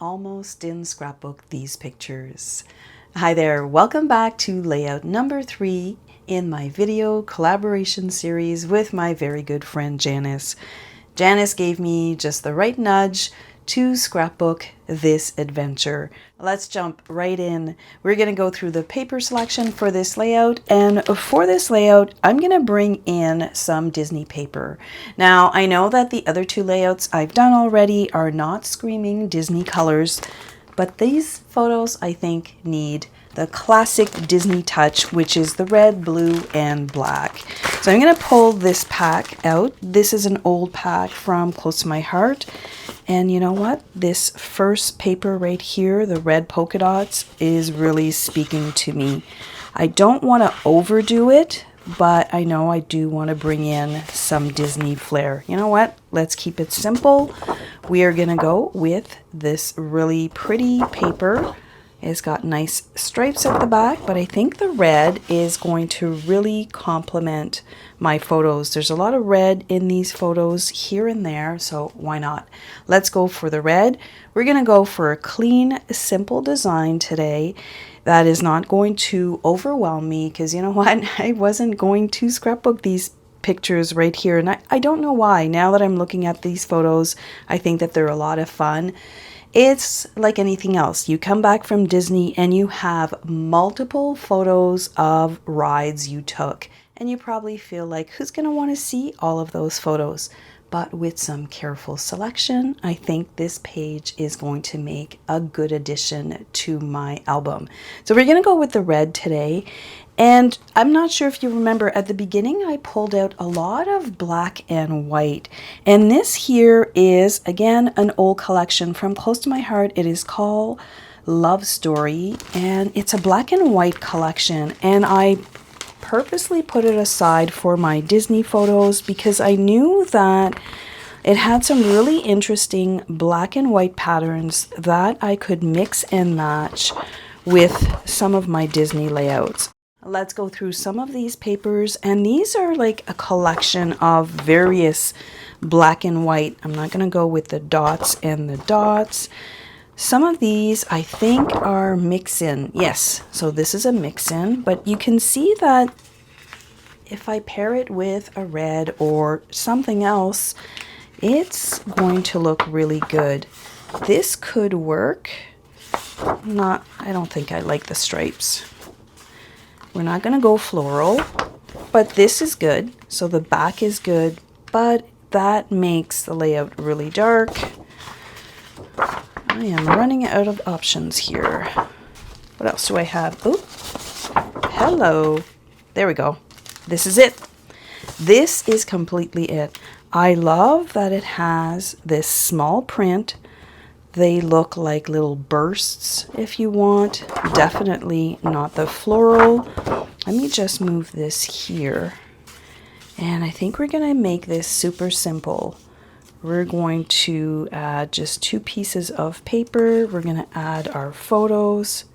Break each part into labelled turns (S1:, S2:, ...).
S1: almost didn't scrapbook these pictures. Hi there, welcome back to layout number 3 in my video collaboration series with my very good friend Janice. Janice gave me just the right nudge to scrapbook this adventure. Let's jump right in. We're going to go through the paper selection for this layout, and for this layout I'm going to bring in some Disney paper. Now I know that the other two layouts I've done already are not screaming Disney colors, but these photos I think need the classic Disney touch, which is the red, blue, and black. So I'm going to pull this pack out. This is an old pack from Close to My Heart. And you know what? This first paper right here, the red polka dots, is really speaking to me. I don't want to overdo it, but I know I do want to bring in some Disney flair. You know what? Let's keep it simple. We are going to go with this really pretty paper. It's got nice stripes at the back, but I think the red is going to really complement my photos. There's a lot of red in these photos here and there, so why not? Let's go for the red. We're going to go for a clean, simple design today that is not going to overwhelm me, because you know what? I wasn't going to scrapbook these pictures right here, and I don't know why. Now that I'm looking at these photos, I think that they're a lot of fun. It's like anything else. You come back from Disney and you have multiple photos of rides you took, and you probably feel like, who's going to want to see all of those photos? But with some careful selection, I think this page is going to make a good addition to my album. So we're going to go with the red today. And I'm not sure if you remember, at the beginning I pulled out a lot of black and white. And this here is, again, an old collection from Close to My Heart. It is called Love Story, and it's a black and white collection. And I purposely put it aside for my Disney photos because I knew that it had some really interesting black and white patterns that I could mix and match with some of my Disney layouts. Let's go through some of these papers, and these are like a collection of various black and white. I'm not going to go with the dots and the dots. Some of these I think are mix-in. Yes, so this is a mix-in, but you can see that if I pair it with a red or something else, it's going to look really good. This could work. I don't think I like the stripes. We're not going to go floral, but this is good. So the back is good, but that makes the layout really dark. I am running out of options here. What else do I have? Oh, hello. There we go. This is it. This is completely it. I love that it has this small print. They look like little bursts if you want. Definitely not the floral. Let me just move this here. And I think we're going to make this super simple. We're going to add just 2 pieces of paper. We're going to add our photos.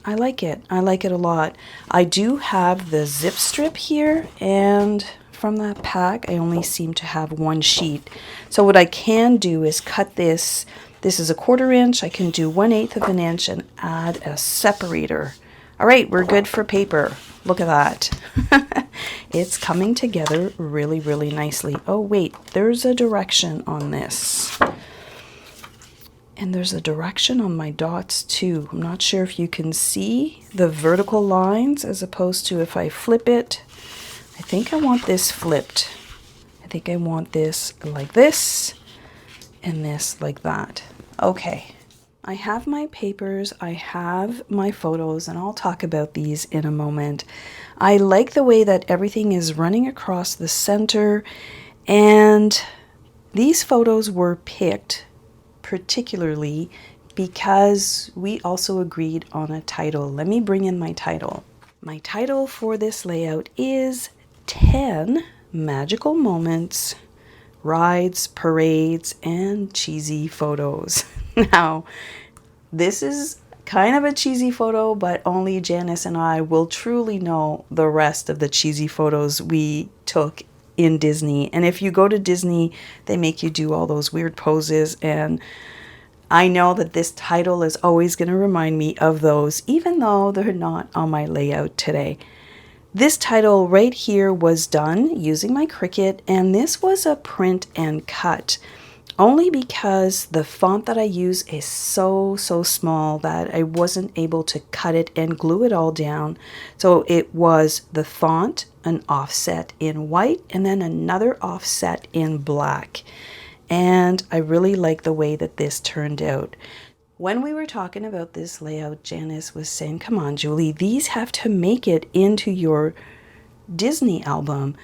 S1: I like it. I like it a lot. I do have the zip strip here, and from that pack I only seem to have 1 sheet. So what I can do is cut this. This is a 1/4 inch. I can do 1/8 of an inch and add a separator. All right, we're good for paper. Look at that. It's coming together really, really nicely. Oh wait, there's a direction on this. And there's a direction on my dots too. I'm not sure if you can see the vertical lines as opposed to if I flip it. I think I want this flipped. I think I want this like this and this like that. Okay, I have my papers, I have my photos, and I'll talk about these in a moment. I like the way that everything is running across the center, and these photos were picked particularly because we also agreed on a title. Let me bring in my title. My title for this layout is 10 Magical Moments, Rides, Parades, and Cheesy Photos. Now, this is kind of a cheesy photo, but only Janice and I will truly know the rest of the cheesy photos we took in Disney. And if you go to Disney, they make you do all those weird poses, and I know that this title is always going to remind me of those, even though they're not on my layout today. This title right here was done using my Cricut, and this was a print and cut. Only because the font that I use is so small that I wasn't able to cut it and glue it all down. So it was the font, an offset in white, and then another offset in black. And I really like the way that this turned out. When we were talking about this layout, Janice was saying, come on, Julie, these have to make it into your Disney album.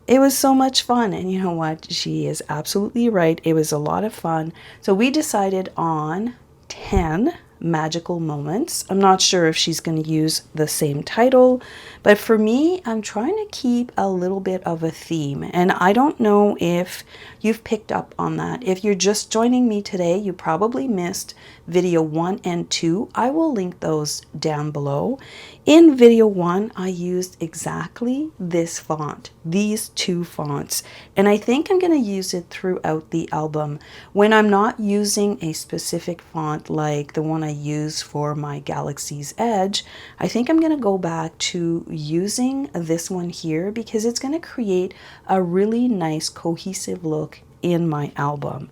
S1: It was so much fun, and you know what? She is absolutely right. It was a lot of fun. So we decided on 10 magical moments. I'm not sure if she's going to use the same title, but for me, I'm trying to keep a little bit of a theme, and I don't know if you've picked up on that. If you're just joining me today, you probably missed video 1 and 2. I will link those down below. In video 1, I used exactly this font, these two fonts, and I think I'm going to use it throughout the album. When I'm not using a specific font like the one I use for my Galaxy's Edge, I think I'm going to go back to using this one here because it's going to create a really nice cohesive look in my album.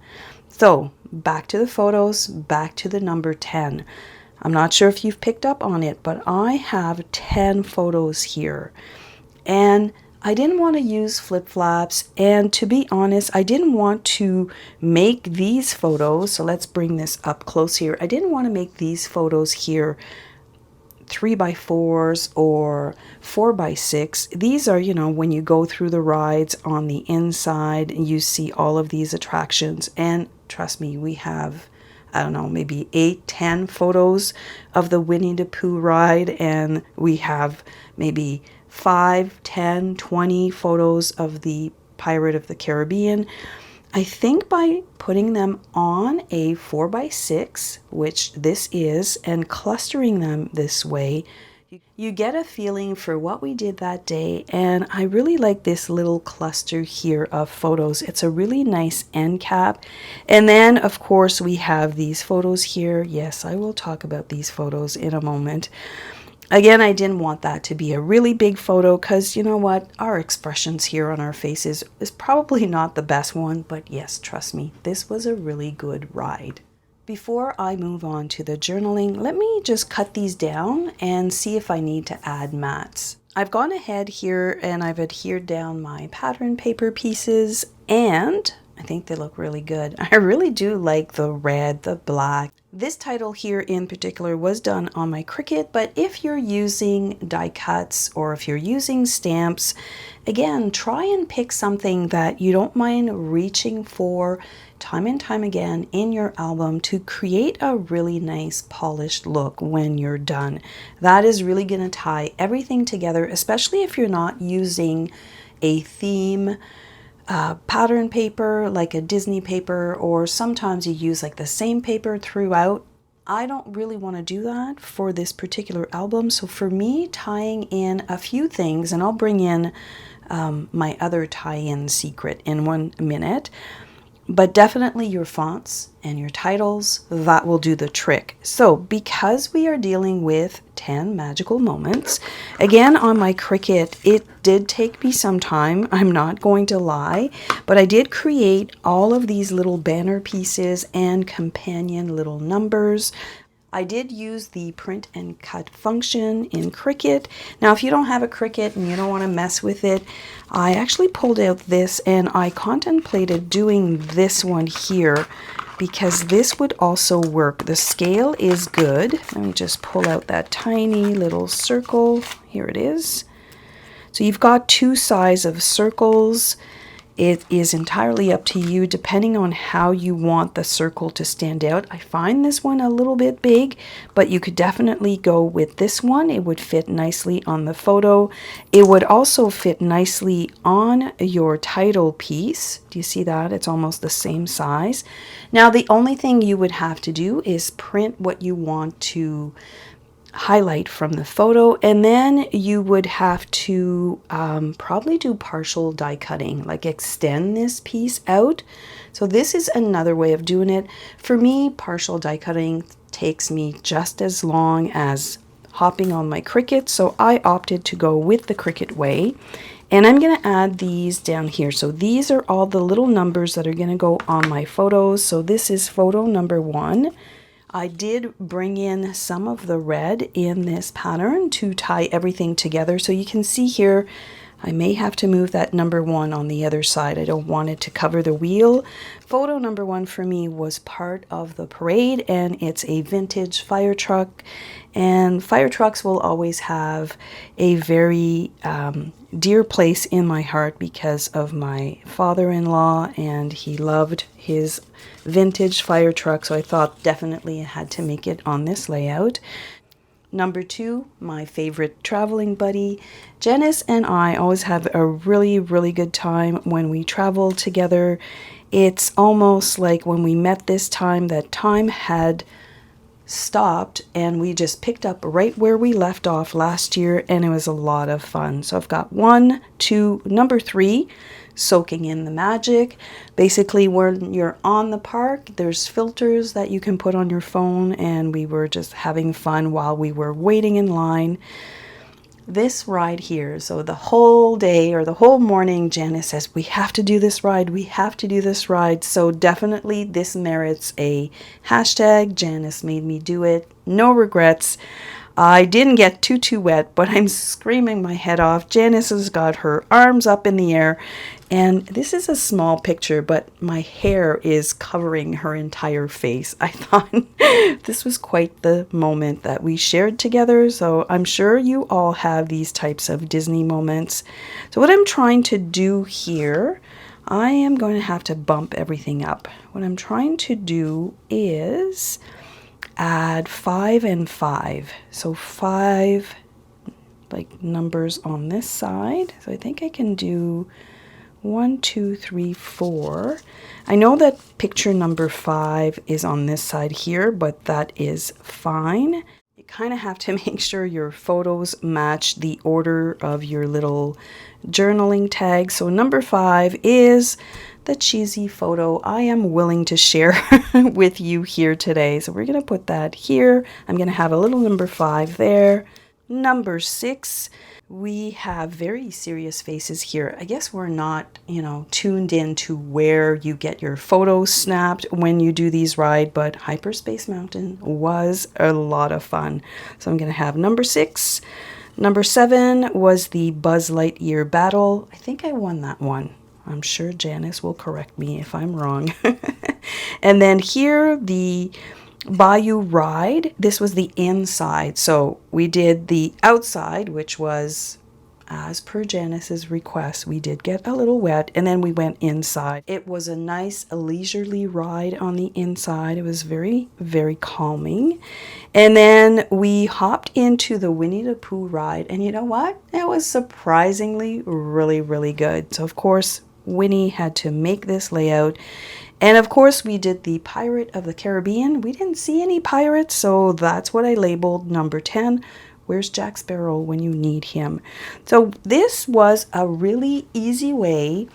S1: So back to the photos, back to the number 10. I'm not sure if you've picked up on it, but I have 10 photos here. And I didn't want to use flip-flops, and to be honest, I didn't want to make these photos, so let's bring this up close here. I didn't want to make these photos here 3x4s or 4x6. These are, you know, when you go through the rides on the inside, you see all of these attractions, and trust me, we have, I don't know, maybe 8-10 photos of the Winnie the Pooh ride, and we have maybe 5, 10, 20 photos of the Pirate of the Caribbean. I think by putting them on a 4x6, which this is, and clustering them this way, you get a feeling for what we did that day. And I really like this little cluster here of photos. It's a really nice end cap. And then of course we have these photos here. Yes, I will talk about these photos in a moment. Again, I didn't want that to be a really big photo because, you know what, our expressions here on our faces is probably not the best one, but yes, trust me, this was a really good ride. Before I move on to the journaling, let me just cut these down and see if I need to add mats. I've gone ahead here and I've adhered down my pattern paper pieces, and I think they look really good. I really do like the red, the black. This title here in particular was done on my Cricut, but if you're using die cuts or if you're using stamps, again, try and pick something that you don't mind reaching for time and time again in your album to create a really nice polished look when you're done. That is really going to tie everything together, especially if you're not using a theme pattern paper like a Disney paper, or sometimes you use like the same paper throughout. I don't really want to do that for this particular album. So for me, tying in a few things, and I'll bring in my other tie-in secret in 1 minute, but definitely your fonts and your titles, that will do the trick. So because we are dealing with 10 magical moments, again on my Cricut, it did take me some time, I'm not going to lie, but I did create all of these little banner pieces and companion little numbers. I did use the print and cut function in Cricut. Now, if you don't have a Cricut and you don't want to mess with it, I actually pulled out this and I contemplated doing this one here because this would also work. The scale is good. Let me just pull out that tiny little circle. Here it is. So you've got 2 size of circles. It is entirely up to you depending on how you want the circle to stand out. I find this one a little bit big, but you could definitely go with this one. It would fit nicely on the photo. It would also fit nicely on your title piece. Do you see that? It's almost the same size. Now, the only thing you would have to do is print what you want to highlight from the photo, and then you would have to probably do partial die cutting, like extend this piece out. So this is another way of doing it. For me, partial die cutting takes me just as long as hopping on my Cricut, so I opted to go with the Cricut way. And I'm going to add these down here. So these are all the little numbers that are going to go on my photos. So this is photo number 1. I did bring in some of the red in this pattern to tie everything together. So you can see here, I may have to move that number 1 on the other side. I don't want it to cover the wheel. Photo number 1 for me was part of the parade, and it's a vintage fire truck. And fire trucks will always have a very dear place in my heart because of my father-in-law, and he loved his vintage fire truck, so I thought definitely I had to make it on this layout. Number 2, my favorite traveling buddy. Janice and I always have a really, really good time when we travel together. It's almost like when we met this time, that time had stopped and we just picked up right where we left off last year, and it was a lot of fun. So I've got 1, 2, number 3, soaking in the magic. Basically, when you're on the park, there's filters that you can put on your phone, and we were just having fun while we were waiting in line. This ride here, so the whole day or the whole morning, Janice says, we have to do this ride, we have to do this ride. So definitely this merits a hashtag. Janice made me do it. No regrets. I didn't get too wet, but I'm screaming my head off. Janice has got her arms up in the air, and this is a small picture, but my hair is covering her entire face. I thought this was quite the moment that we shared together, so I'm sure you all have these types of Disney moments. So what I'm trying to do here, I am going to have to bump everything up. What I'm trying to do is add 5 and 5. So 5 like numbers on this side. So I think I can do 1, 2, 3, 4. I know that picture number 5 is on this side here, but that is fine. You kind of have to make sure your photos match the order of your little journaling tags. So number 5 is the cheesy photo I am willing to share with you here today. So we're going to put that here. I'm going to have a little number 5 there. Number 6, we have very serious faces here. I guess we're not, tuned in to where you get your photos snapped when you do these rides, but Hyperspace Mountain was a lot of fun. So I'm going to have number 6. Number 7 was the Buzz Lightyear battle. I think I won that one. I'm sure Janice will correct me if I'm wrong. And then here, the Bayou ride. This was the inside. So we did the outside, which was, as per Janice's request, we did get a little wet, and then we went inside. It was a nice, leisurely ride on the inside. It was very, very calming. And then we hopped into the Winnie the Pooh ride, and you know what? It was surprisingly really, really good. So of course, Winnie had to make this layout. And of course, we did the Pirate of the Caribbean. We didn't see any pirates, so that's what I labeled number 10. Where's Jack Sparrow when you need him? So this was a really easy way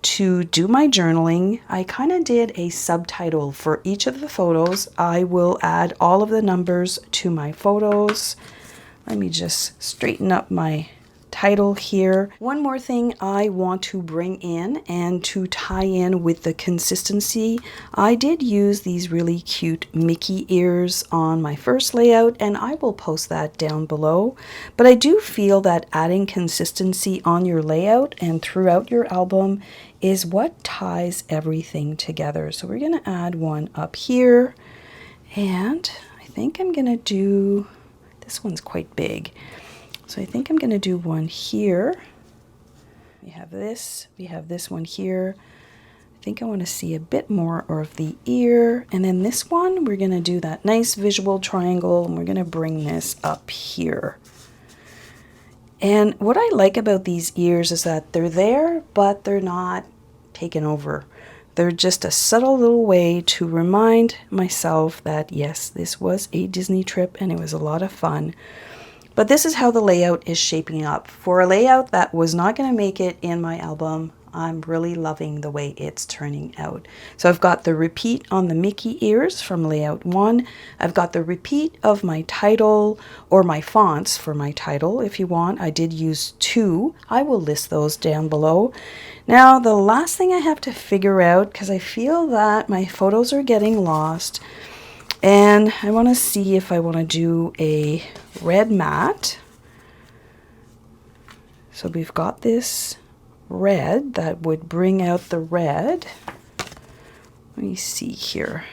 S1: to do my journaling. I kind of did a subtitle for each of the photos. I will add all of the numbers to my photos. Let me just straighten up my title here. One more thing I want to bring in and to tie in with the consistency, I did use these really cute Mickey ears on my first layout, and I will post that down below. But I do feel that adding consistency on your layout and throughout your album is what ties everything together. So we're going to add one up here, and I think I'm going to do, this one's quite big. So I think I'm going to do one here. We have this one here. I think I want to see a bit more of the ear. And then this one, we're going to do that nice visual triangle, and we're going to bring this up here. And what I like about these ears is that they're there, but they're not taken over. They're just a subtle little way to remind myself that yes, this was a Disney trip and it was a lot of fun. But this is how the layout is shaping up. For a layout that was not going to make it in my album, I'm really loving the way it's turning out. So I've got the repeat on the Mickey ears from layout 1. I've got the repeat of my title, or my fonts for my title if you want. I did use 2. I will list those down below. Now the last thing I have to figure out, because I feel that my photos are getting lost, and I want to see if I want to do a red matte. So we've got this red that would bring out the red. Let me see here.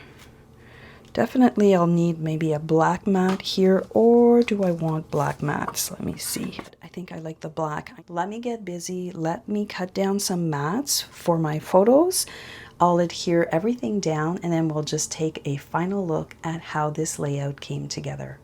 S1: Definitely I'll need maybe a black matte here, or do I want black mattes? Let me see. I think I like the black. Let me get busy. Let me cut down some mattes for my photos. I'll adhere everything down and then we'll just take a final look at how this layout came together.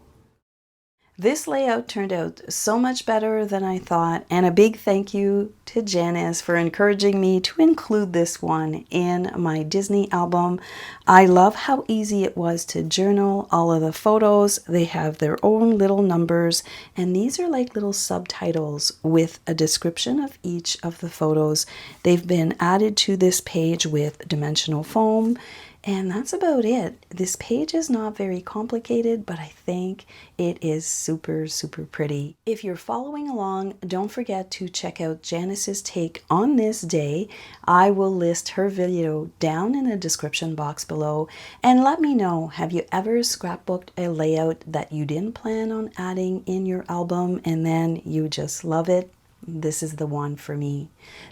S1: This layout turned out so much better than I thought, and a big thank you to Janice for encouraging me to include this one in my Disney album. I love how easy it was to journal all of the photos. They have their own little numbers, and these are like little subtitles with a description of each of the photos. They've been added to this page with dimensional foam. And that's about it. This page is not very complicated, but I think it is super, super pretty. If you're following along, don't forget to check out Janice's take on this day. I will list her video down in the description box below. And let me know, have you ever scrapbooked a layout that you didn't plan on adding in your album and then you just love it? This is the one for me.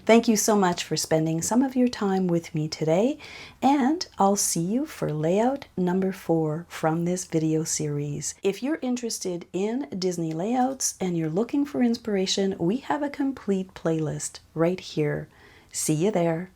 S1: Thank you so much for spending some of your time with me today, and I'll see you for layout number 4 from this video series. If you're interested in Disney layouts and you're looking for inspiration, we have a complete playlist right here. See you there.